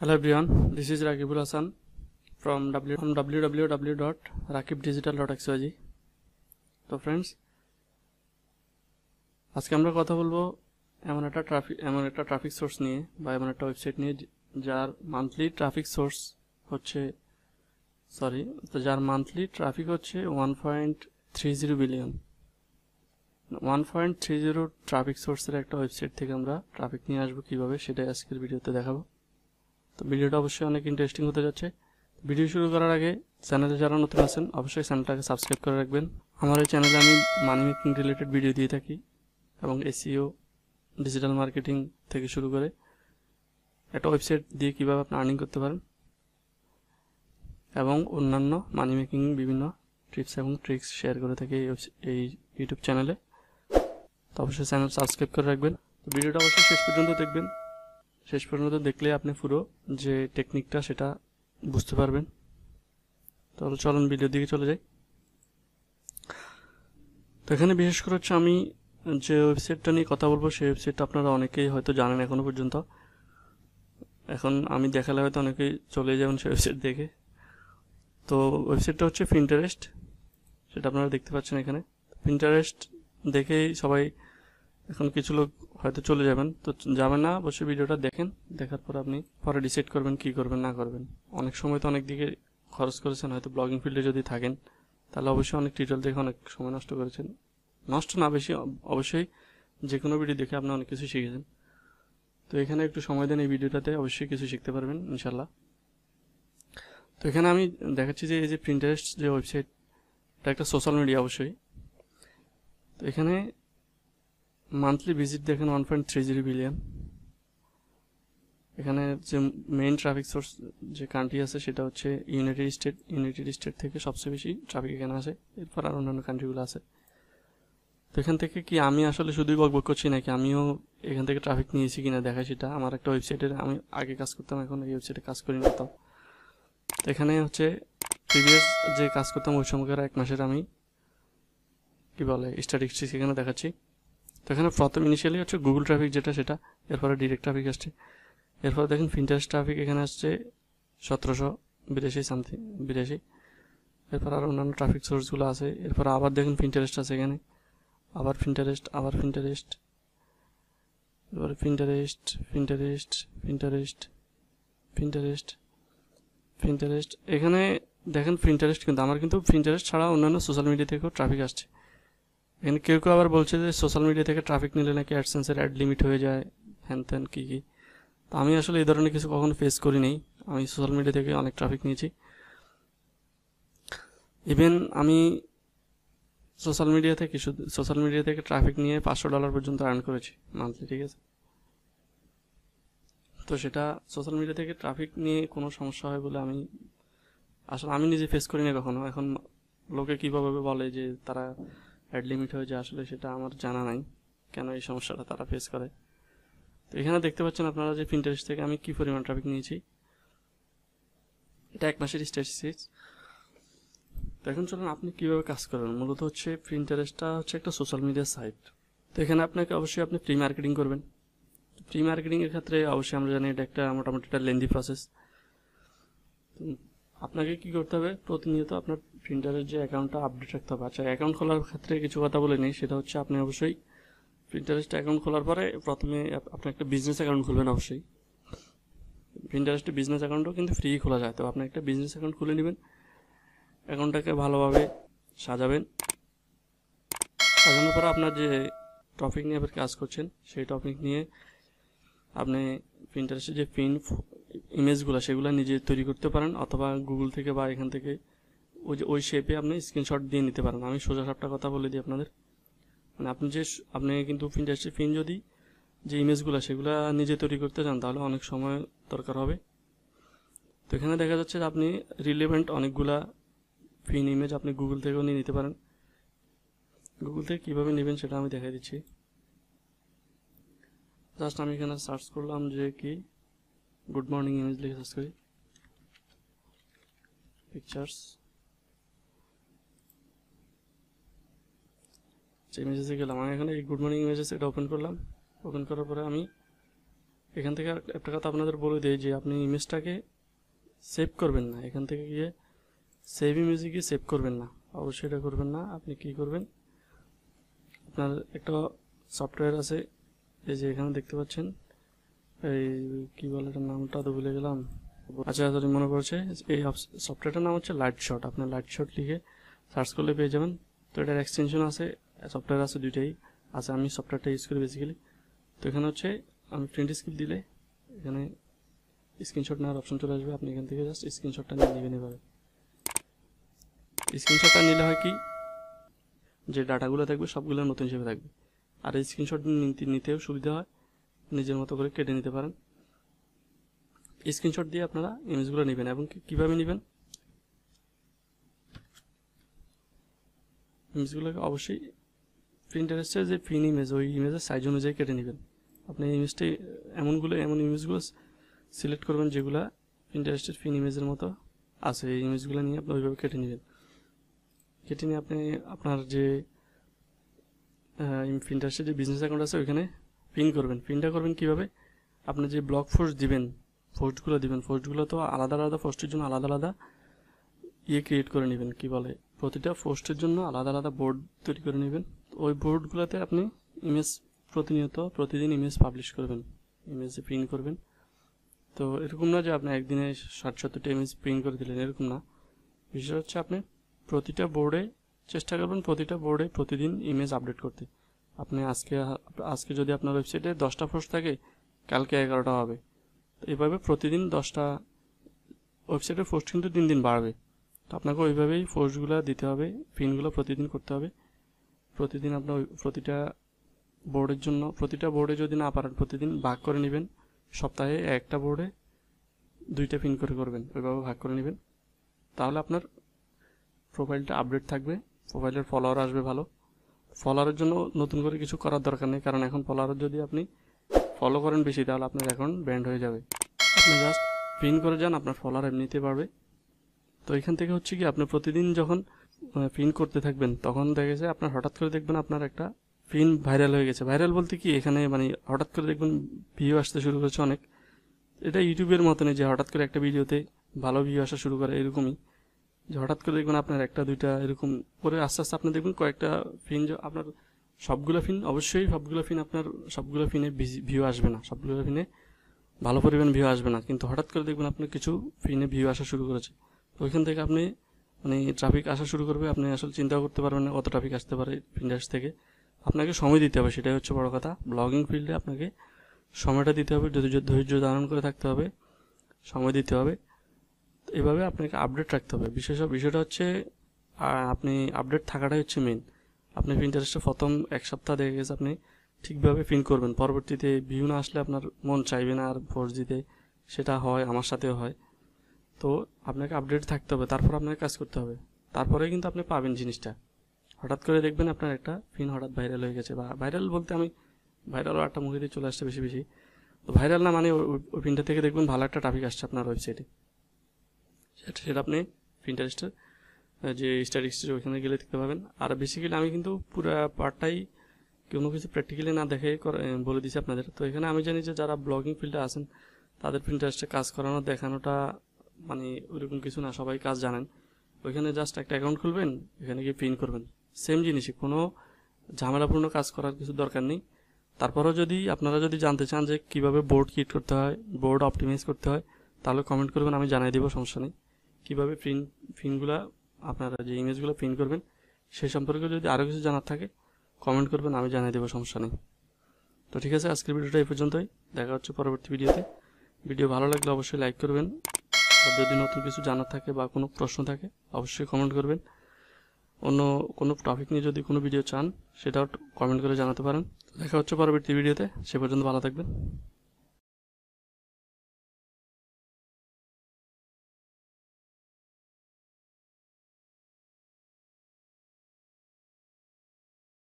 Hello everyone, this is Rakibul Hasan from www.rakibdigital.xyz. তো friends, আজকে আমরা কথা বলবো এমন একটা ট্রাফিক সোর্স নিয়ে বা এমন একটা ওয়েবসাইট নিয়ে যার মান্থলি ট্রাফিক হচ্ছে 1.30 বিলিয়ন। 1.30 ট্রাফিক সোর্সের একটা ওয়েবসাইট থেকে আমরা ট্রাফিক নিয়ে আসবো কিভাবে, সেটাই আজকের ভিডিওতে দেখাবো। তো ভিডিওটা অবশ্যই অনেক ইন্টারেস্টিং হতে যাচ্ছে। ভিডিও শুরু করার আগে চ্যানেলে যারা নতুন আছেন অবশ্যই চ্যানেলটাকে সাবস্ক্রাইব করে রাখবেন। আমার এই চ্যানেলে আমি মানি মেকিং রিলেটেড ভিডিও দিয়ে থাকি এবং এসইও, ডিজিটাল মার্কেটিং থেকে শুরু করে একটা ওয়েবসাইট দিয়ে কীভাবে আপনি আর্নিং করতে পারেন এবং অন্যান্য মানি মেকিং বিভিন্ন টিপস এবং ট্রিক্স শেয়ার করে থাকি এই ইউটিউব চ্যানেলে। তো অবশ্যই চ্যানেল সাবস্ক্রাইব করে রাখবেন। তো ভিডিওটা অবশ্যই শেষ পর্যন্ত দেখবেন। শেষ পর্যন্ত দেখলে আপনি পুরো যে টেকনিকটা সেটা বুঝতে পারবেন। তাহলে চলুন ভিডিওর দিকে চলে যাই। তো এখানে বিশেষ করে হচ্ছে আমি যে ওয়েবসাইটটা নিয়ে কথা বলবো সেই ওয়েবসাইটটা আপনারা অনেকেই হয়তো জানেন এখনো পর্যন্ত। এখন আমি দেখালে হয়তো অনেকেই চলে যাবেন সেই ওয়েবসাইট দেখে। তো ওয়েবসাইটটা হচ্ছে পিন্টারেস্ট, সেটা আপনারা দেখতে পাচ্ছেন এখানে। পিন্টারেস্ট দেখেই সবাই এখন কিছু লোক হয়তো চলে যাবেন, তো যাবেন না, অবশ্যই ভিডিওটা দেখেন। দেখার পর আপনি পরে ডিসাইড করবেন কি করবেন না করবেন। অনেক সময় তো অনেক দিকে খরচ করেছেন, হয়তো ব্লগিং ফিল্ডে যদি থাকেন তাহলে অবশ্যই অনেক টিউটোরিয়াল দেখে অনেক সময় নষ্ট করেছেন। নষ্ট না, বেশি অবশ্যই যে কোনো ভিডিও দেখে আপনি অনেক কিছু শিখেছেন। তো এখানে একটু সময় দেন, এই ভিডিওটাতে অবশ্যই কিছু শিখতে পারবেন ইনশাল্লাহ। তো এখানে আমি দেখাচ্ছি যে এই যে পিন্টারেস্ট যে ওয়েবসাইট, এটা একটা সোশ্যাল মিডিয়া অবশ্যই। তো এখানে মান্থলি ভিজিট দেখেন 1.30 বিলিয়ন। এখানে যে মেইন ট্রাফিক সোর্স যে কান্ট্রি আছে সেটা হচ্ছে ইউনাইটেড স্টেট থেকে সবচেয়ে বেশি ট্রাফিক এখানে আসে, এরপর আর অন্যান্য কান্ট্রিগুলো আছে। তো এখান থেকে কি আমি আসলে শুধুই বকবক করছি নাকি আমিও এখান থেকে ট্রাফিক নিয়েছি কিনা দেখা, সেটা আমার একটা ওয়েবসাইটের আমি আগে কাজ করতাম, এখন এই ওয়েবসাইটে কাজ করি না। তো এখানে হচ্ছে প্রিভিয়াস যে কাজ করতাম ওই সময়কার 1 মাসের আমি কি বলে স্ট্যাটিস্টিক্স এখানে দেখাচ্ছি। তো এখানে প্রথম ইনিশিয়ালি হচ্ছে গুগল ট্রাফিক যেটা সেটা, এরপরে ডিরেক্ট ট্রাফিক আসছে। এরপর দেখেন পিন্টারেস্ট ট্রাফিক এখানে আসছে 1782 এরপর আর অন্যান্য ট্রাফিক সোর্সগুলো আছে। এরপর আবার দেখেন পিন্টারেস্ট আছে এখানে, আবার পিন্টারেস্ট, এরপরে পিন্টারেস্ট এখানে দেখেন পিন্টারেস্ট। কিন্তু আমার কিন্তু পিন্টারেস্ট ছাড়া অন্যান্য সোশ্যাল মিডিয়া থেকেও ট্রাফিক আসছে। এখানে কেউ কেউ আবার বলছে যে সোশ্যাল মিডিয়া থেকে ট্রাফিক নিলে নাকি অ্যাডসেন্সের অ্যাড লিমিট হয়ে যায়, হ্যান ত্যান কী। তো আমি আসলে এই ধরনের কিছু কখনো ফেস করি নেই, আমি সোশ্যাল মিডিয়া থেকে অনেক ট্রাফিক নিয়েছি। ইভেন আমি সোশ্যাল মিডিয়া থেকে ট্রাফিক নিয়ে $500 পর্যন্ত আর্ন করেছি মান্থলি, ঠিক আছে। তো সেটা সোশ্যাল মিডিয়া থেকে ট্রাফিক নিয়ে কোনো সমস্যা হয় বলে আমি নিজে ফেস করি না কখনো। এখন লোকে কীভাবে বলে যে তারা অ্যাড লিমিট হয়ে যায়, আসলে সেটা আমার জানা নাই কেন এই সমস্যাটা তারা ফেস করে। তো এখানে দেখতে পাচ্ছেন আপনারা যে পিন্টারেস্ট থেকে আমি কী পরিমাণ ট্রাফিক নিয়েছি, এটা 1 মাসের স্ট্যাটিস্টিক্স। তো এখন চলুন আপনি কীভাবে কাজ করবেন। মূলত হচ্ছে পিন্টারেস্টটা হচ্ছে একটা সোশ্যাল মিডিয়া সাইট। তো এখানে আপনাকে অবশ্যই আপনি ফ্রি মার্কেটিং করবেন। ফ্রি মার্কেটিংয়ের ক্ষেত্রে অবশ্যই আমরা জানি এটা একটা মোটামুটি একটা লেন্দি প্রসেস। আপনাকে কী করতে হবে, প্রতিনিয়ত আপনার প্রিন্টারের যে অ্যাকাউন্টটা আপডেট রাখতে হবে। আচ্ছা, অ্যাকাউন্ট খোলার ক্ষেত্রে কিছু কথা বলে নিই, সেটা হচ্ছে আপনি অবশ্যই পিন্টারেস্ট অ্যাকাউন্ট খোলার পরে প্রথমে আপনি একটা বিজনেস অ্যাকাউন্ট খুলবেন। অবশ্যই পিন্টারেস্টে বিজনেস অ্যাকাউন্টও কিন্তু ফ্রি খোলা যায়। তো আপনি একটা বিজনেস অ্যাকাউন্ট খুলে নেবেন, অ্যাকাউন্টটাকে ভালোভাবে সাজাবেন। সাজানোর পর আপনার যে টপিক নিয়ে আপনি কাজ করছেন সেই টপিক নিয়ে আপনি পিন্টারেস্টের যে ইমেজগুলো সেগুলো নিজে তৈরি করতে পারেন, অথবা গুগল থেকে বা এখান থেকে ওই শেপে আপনি স্ক্রিনশট দিয়ে নিতে পারেন। আমি সোজা সাপটা কথা বলে দিই আপনাদের, মানে আপনি কিন্তু পিন্টারেস্টের যদি যে ইমেজগুলো সেগুলো নিজে তৈরি করতে চান তাহলে অনেক সময় দরকার হবে। তো এখানে দেখা যাচ্ছে যে আপনি রিলেভেন্ট অনেকগুলা ইমেজ আপনি গুগল থেকেও নিয়ে নিতে পারেন। গুগল থেকে কীভাবে নেবেন সেটা আমি দেখাই দিচ্ছি। জাস্ট আমি এখানে সার্চ করলাম যে কি গুড মর্নিং ইমেজ লিখে সার্চ করি, পিকচার্স, ইমেজেসে গেলাম। আমি এখানে এই গুড মর্নিং ইমেজেস এটা ওপেন করলাম। ওপেন করার পরে আমি এখান থেকে একটা কথা আপনাদের বলে দিই যে আপনি ইমেজটাকে সেভ করবেন না, এখান থেকে গিয়ে সেভ ইমেজে গিয়ে সেভ করবেন না, অবশ্যই এটা করবেন না। আপনি কি করবেন, আপনার একটা সফটওয়্যার আছে, এই যে এখানে দেখতে পাচ্ছেন, এই কি বলে এটার নামটা তো ভুলে গেলাম। আচ্ছা যদি মনে পড়ছে, এই সফটওয়্যারটার নাম হচ্ছে লাইটশট। আপনি লাইটশট লিখে সার্চ করলে পেয়ে যাবেন। তো এটার এক্সটেনশন আছে, সফটওয়্যার আছে দুইটাই আছে, আমি সফটওয়্যারটা ইউজ করি বেসিক্যালি। তো এখানে হচ্ছে আমি প্রিন্ট স্ক্রিপ্ট দিলে এখানে স্ক্রিনশট নেওয়ার অপশন চলে আসবে, আপনি এখান থেকে জাস্ট স্ক্রিনশটটা নিয়ে নেবেন। এভাবে স্ক্রিনশটটা নিলে হয় কি, যে ডাটাগুলো থাকবে সবগুলো নতুন হিসেবে থাকবে, আর এই স্ক্রিনশট নিতেও সুবিধা হয়, নিজের মতো করে কেটে নিতে পারেন। স্ক্রিনশট দিয়ে আপনারা ইমেজগুলো নেবেন, এবং কীভাবে নেবেন, ইমেজগুলোকে অবশ্যই প্রিন্টারেস্টের যে ফিন ইমেজ, ওই ইমেজের সাইজ অনুযায়ী কেটে নেবেন। আপনি ইমেজটি এমন ইমেজগুলো সিলেক্ট করবেন যেগুলো প্রিন্টারেস্টের ফিন ইমেজের মতো আছে, এই ইমেজগুলো নিয়ে আপনি ওইভাবে কেটে নেবেন। কেটে নিয়ে আপনি আপনার যে প্রিন্টারেস্টের যে বিজনেস অ্যাকাউন্ট আছে ওইখানে পিন করবেন। পিনটা করবেন কীভাবে, আপনি যে ব্লগ পোস্ট দিবেন, পোস্টগুলো তো আলাদা আলাদা পোস্টের জন্য আলাদা আলাদা ক্রিয়েট করে নেবেন, কি বলে, প্রতিটা পোস্টের জন্য আলাদা আলাদা বোর্ড তৈরি করে নেবেন। ওই বোর্ডগুলোতে আপনি ইমেজ প্রতিদিন ইমেজ পাবলিশ করবেন, ইমেজ প্রিন্ট করবেন। তো এরকম না যে আপনি একদিনে 60-70টা ইমেজ প্রিন্ট করে দিলেন, এরকম না। বিষয় হচ্ছে আপনি প্রতিটা বোর্ডে চেষ্টা করবেন, প্রতিটা বোর্ডে প্রতিদিন ইমেজ আপডেট করতে। আপনি আজকে যদি আপনার ওয়েবসাইটে 10টা পোস্ট থাকে, কালকে 11টা হবে। তো এইভাবে প্রতিদিন 10টা ওয়েবসাইটের পোস্ট কিন্তু দিন দিন বাড়বে। তো আপনাকে ওইভাবেই পোস্টগুলো দিতে হবে, প্রিন্টগুলো প্রতিদিন করতে হবে। প্রতিদিন আপনার প্রতিটা বোর্ডে যদি না পারেন, প্রতিদিন ভাগ করে নেবেন। সপ্তাহে একটা বোর্ডে 2টা প্রিন্ট করে করবেন, ওইভাবে ভাগ করে নেবেন। তাহলে আপনার প্রোফাইলটা আপডেট থাকবে, প্রোফাইলের ফলোয়ার আসবে ভালো। ফলোয়ারের জন্য নতুন করে কিছু করার দরকার নেই, কারণ এখন ফলোয়ার যদি আপনি ফলো করেন বেশি, তাহলে আপনার অ্যাকাউন্ট ব্যান্ড হয়ে যাবে। আপনি জাস্ট প্রিন্ট করে যান, আপনার ফলোয়ার এমনিতে বাড়বে। তো এখান থেকে হচ্ছে কি, আপনি প্রতিদিন যখন প্রিন্ট করতে থাকবেন, তখন দেখা গেছে আপনার হঠাৎ করে দেখবেন আপনার একটা প্রিন্ট ভাইরাল হয়ে গেছে। ভাইরাল বলতে কি, এখানে মানে হঠাৎ করে দেখবেন ভিউ আসতে শুরু করেছে অনেক। এটা ইউটিউবের মতনই, যে হঠাৎ করে একটা ভিডিওতে ভালো ভিউ আসা শুরু করে, এরকমই যে হঠাৎ করে দেখবেন আপনার 1-2টা এরকম করে আস্তে আস্তে আপনি দেখবেন কয়েকটা ফিন, আপনার সবগুলো ফিনে ভিউ আসবে না, সবগুলো ফিনে ভালো পরিমাণ ভিউ আসবে না, কিন্তু হঠাৎ করে দেখবেন আপনার কিছু ফিনে ভিউ আসা শুরু করেছে। তো ওইখান থেকে আপনি মানে ট্রাফিক আসা শুরু করবে, আপনি আসলে চিন্তাও করতে পারবেন না কত ট্রাফিক আসতে পারে প্রিন্টারেস্ট থেকে। আপনাকে সময় দিতে হবে, সেটাই হচ্ছে বড় কথা। ব্লগিং ফিল্ডে আপনাকে সময়টা দিতে হবে, ধৈর্য ধারণ করে থাকতে হবে, সময় দিতে হবে। এভাবে আপনাকে আপডেট রাখতে হবে। বিষয়টা হচ্ছে আপনি আপডেট থাকাটাই হচ্ছে মেন। আপনি প্রিন্টারেস্টে প্রথম 1 সপ্তাহ দেখে গেছে আপনি ঠিকভাবে প্রিন্ট করবেন, পরবর্তীতে ভিউ না আসলে আপনার মন চাইবে না আর পোস্ট দিতে। সেটা হয়, আমার সাথেও হয়। তো আপনাকে আপডেট থাকতে হবে, তারপর আপনাকে কাজ করতে হবে, তারপরে কিন্তু আপনি পাবেন জিনিসটা। হঠাৎ করে দেখবেন আপনার একটা ফিন হঠাৎ ভাইরাল হয়ে গেছে, বা ভাইরাল বলতে আমি ভাইরাল একটা মুখে দিয়ে চলে আসছে বেশি। তো ভাইরাল না মানে ওই পিনটা থেকে দেখবেন ভালো একটা ট্রাফিক আসছে আপনার ওয়েবসাইটে, সেটা আপনি প্রিন্টারেস্টের যে স্ট্যাটিস্টিক্স ওইখানে গেলে দেখতে পাবেন। আর বেসিক্যালি আমি কিন্তু পুরো পার্টটাই কোনো কিছু প্র্যাকটিক্যালি না দেখে বলে দিচ্ছি আপনাদের। তো এখানে আমি জানি যে যারা ব্লগিং ফিল্ডে আছেন তাদের প্রিন্টারেস্টে কাজ করানো দেখানোটা মানে ওইরকম কিছু না, সবাই কাজ জানেন। ওইখানে জাস্ট একটা অ্যাকাউন্ট খুলবেন, এখানে গিয়ে প্রিন্ট করবেন, সেম জিনিসই, কোনো ঝামেলাপূর্ণ কাজ করার কিছু দরকার নেই। তারপরেও আপনারা যদি জানতে চান যে কীভাবে বোর্ড ক্রিয়েট করতে হয়, বোর্ড অপটিমাইজ করতে হয়, তাহলে কমেন্ট করবেন, আমি জানিয়ে দেবো, সমস্যা নেই। কীভাবে প্রিন্টগুলো আপনারা যে ইমেজগুলো প্রিন্ট করবেন সেই সম্পর্কে যদি আরও কিছু জানার থাকে কমেন্ট করবেন, আমি জানিয়ে দেবো, সমস্যা নেই। তো ঠিক আছে, আজকের ভিডিওটা এই পর্যন্তই, দেখা হচ্ছে পরবর্তী ভিডিওতে। ভিডিও ভালো লাগলে অবশ্যই লাইক করবেন, আর যদি নতুন কিছু জানার থাকে বা কোনো প্রশ্ন থাকে অবশ্যই কমেন্ট করবেন। অন্য কোনো টপিক নিয়ে যদি কোনো ভিডিও চান সেটাও কমেন্ট করে জানাতে পারেন। দেখা হচ্ছে পরবর্তী ভিডিওতে, সে পর্যন্ত ভালো থাকবেন।